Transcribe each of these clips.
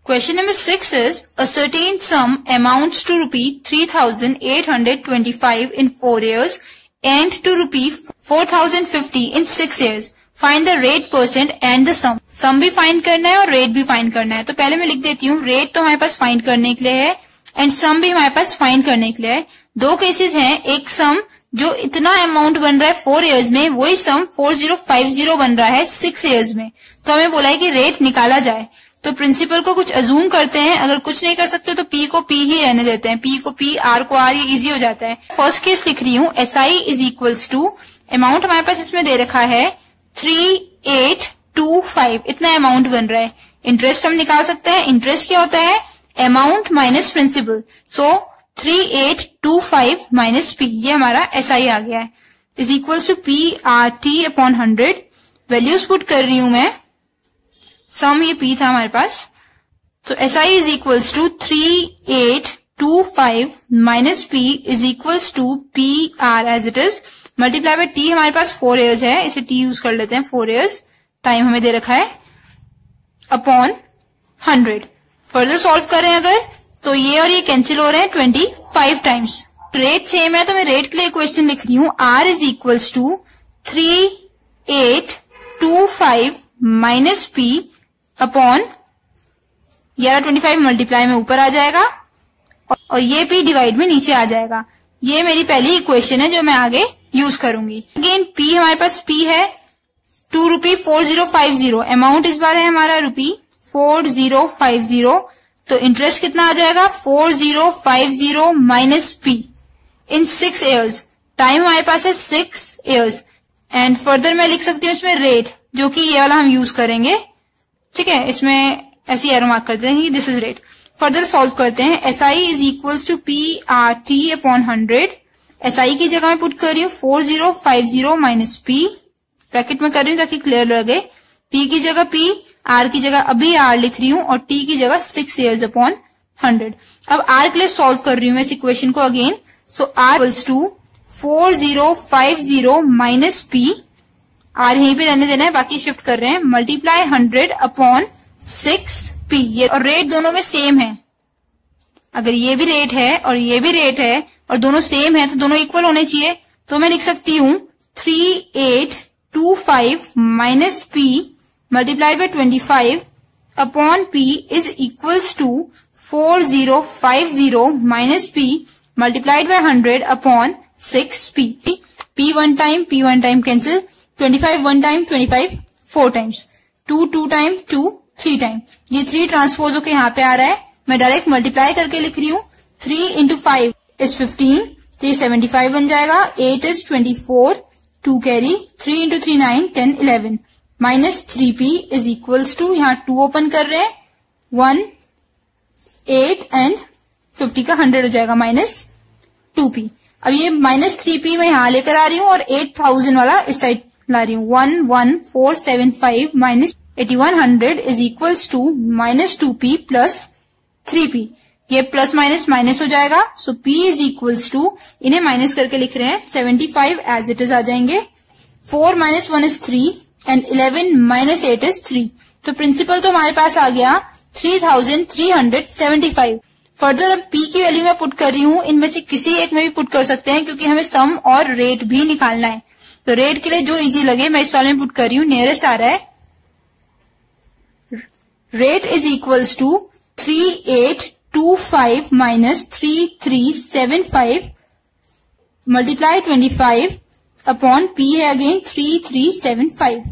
Question number 6 is, a certain sum amounts to rupee 3,825 in 4 years and to rupee 4,050 in 6 years. Find the rate percent and the sum. Sum भी find करना है और rate भी find करना है. तो पहले मैं लिख देती हूँ, रेट तो हमारे पास फाइंड करने के लिए है एंड सम भी हमारे पास फाइंड करने के लिए है. दो केसेस हैं, एक सम जो इतना अमाउंट बन रहा है 4 इयर्स में, वही सम 4050 बन रहा है 6 इयर्स में. तो हमें बोला है कि रेट निकाला जाए. तो प्रिंसिपल को कुछ अजूम करते हैं. अगर कुछ नहीं कर सकते तो पी को पी ही रहने देते हैं. पी को पी, आर को आर, ये इजी हो जाता है. फर्स्ट केस लिख रही हूँ, SI is equals to, amount हमारे पास इसमें दे रखा है 3825, इतना अमाउंट बन रहा है. इंटरेस्ट हम निकाल सकते हैं. इंटरेस्ट क्या होता है? Amount minus principal. So 3825 minus P, ये हमारा SI आ गया है. Is equals to PRT upon 100. Values put कर रही हूं मैं. सम ये P था हमारे पास. तो SI is equals to 3825 minus P is equals to PR as it is, multiply by T. हमारे पास 4 इयर्स है, इसे T यूज कर लेते हैं. 4 इयर्स टाइम हमें दे रखा है अपॉन 100. फर्दर सॉल्व करें अगर, तो ये और ये कैंसिल हो रहे हैं 25 टाइम्स. रेट सेम है तो मैं रेट के लिए इक्वेशन लिख रही हूँ. R is equals to 3825 minus P upon 1125 multiply में ऊपर आ जाएगा और ये P डिवाइड में नीचे आ जाएगा. ये मेरी पहली इक्वेशन है जो मैं आगे यूज करूंगी. अगेन P हमारे पास P है 2 रुपी 4050. अमाउंट इस बार है हमारा रुपी 4050. तो इंटरेस्ट कितना आ जाएगा? 4050 माइनस P इन 6 इयर्स. टाइम हमारे पास है 6 इयर्स. एंड फर्दर मैं लिख सकती हूँ इसमें रेट, जो कि ये वाला हम यूज करेंगे. ठीक है, इसमें ऐसी एरो मार्क करते हैं कि this is rate. Further solve करते हैं. SI is equals to PRT upon 100. SI की जगह मैं पुट कर रही हूँ 4050 माइनस P, ब्रैकेट में कर रही हूँ ताकि क्लियर लगे. P की जगह P, R की जगह अभी R लिख रही हूँ और T की जगह 6 इयर्स अपॉन 100. अब R के लिए सॉल्व कर रही हूँ मैं इस इक्वेशन को again. So R equals to 4050 minus P, R यहीं पे रहने देना है, बाकी शिफ्ट कर रहे हैं, मल्टीप्लाई 100 अपॉन 6P. ये और रेट दोनों में सेम है. अगर ये भी रेट है और ये भी रेट है और दोनों सेम है तो दोनों इक्वल होने चाहिए. तो मैं लिख सकती हूँ 3825 minus P multiplied by 25 upon P is equals to 4050 minus P multiplied by 100 upon 6P. P one time cancel, 25 one time, 25 4 times, 2 time, 2 3 time. ये 3 ट्रांसपोज होकर यहाँ पे आ रहा है. मैं डायरेक्ट मल्टीप्लाई करके लिख रही हूँ. 3 इंटू 5 इज 15, तो ये 75 बन जाएगा. 8 is 24, 2 carry, 3 into 3 9, 10 11 minus 3P is equals to, यहाँ 2 ओपन कर रहे हैं, 1 8 एंड 50 का 100 हो जाएगा माइनस 2P. अब ये माइनस 3P मैं यहाँ लेकर आ रही हूँ और 8000 वाला इस साइड ला रही हूँ. 11475 minus 8100 is equals to minus 2P plus 3P. ये प्लस माइनस माइनस हो जाएगा. So P is equals to, इन्हें माइनस करके लिख रहे हैं, 75 एज इट इज आ जाएंगे. 4 minus 1 is 3 and 11 minus 8 is 3. तो प्रिंसिपल तो हमारे पास आ गया 3375. फर्दर अब P की वैल्यू मैं पुट कर रही हूँ. इनमें से किसी एक में भी पुट कर सकते हैं क्योंकि हमें सम और रेट भी निकालना है. तो रेट के लिए जो इजी लगे मैं इस वाले में पुट कर रही हूँ. नियरेस्ट आ रहा है. Rate is equals to 3825 minus 3375 multiply 25 upon P है अगेन 3375.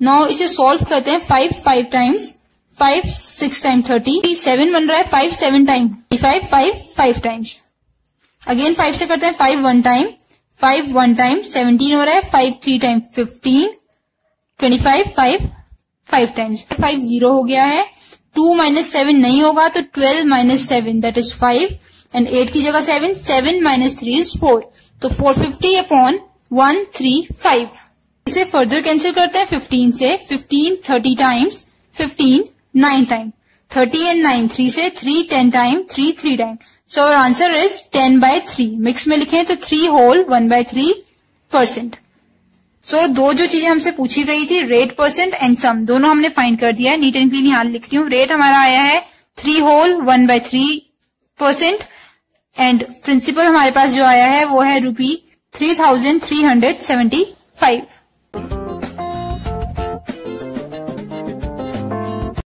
नाउ इसे सॉल्व करते हैं. 5 टाइम्स, 5 6 टाइम 30, 7 बन रहा है. 5 7 टाइम 5 टाइम्स. अगेन 5 से करते हैं. 5 वन टाइम, 5 वन टाइम 17 हो रहा है. 5 3 टाइम 15, 25 5 टाइम्स. 5 0 हो गया है. 2 माइनस 7 नहीं होगा तो 12 माइनस 7 दैट इज 5 एंड 8 की जगह 7, 7 माइनस 3 इज 4. तो 450 अपॉन 135. इसे फर्दर कैंसिल करते हैं 15 से. 15 30 टाइम्स, 15 9 टाइम, 30 एंड 9 3 से, 3 10 time, 3 3 time. So our answer is 10/3. Mix में लिखें तो 3 होल 1/3%. सो दो जो चीजें हमसे पूछी गई थी, रेट परसेंट एंड सम, दोनों हमने फाइंड कर दिया है. नीट एंड क्लीन यहाँ लिख रही हूँ. रेट हमारा आया है 3 होल 1/3%। एंड प्रिंसिपल हमारे पास जो आया है वो है ₹3,375।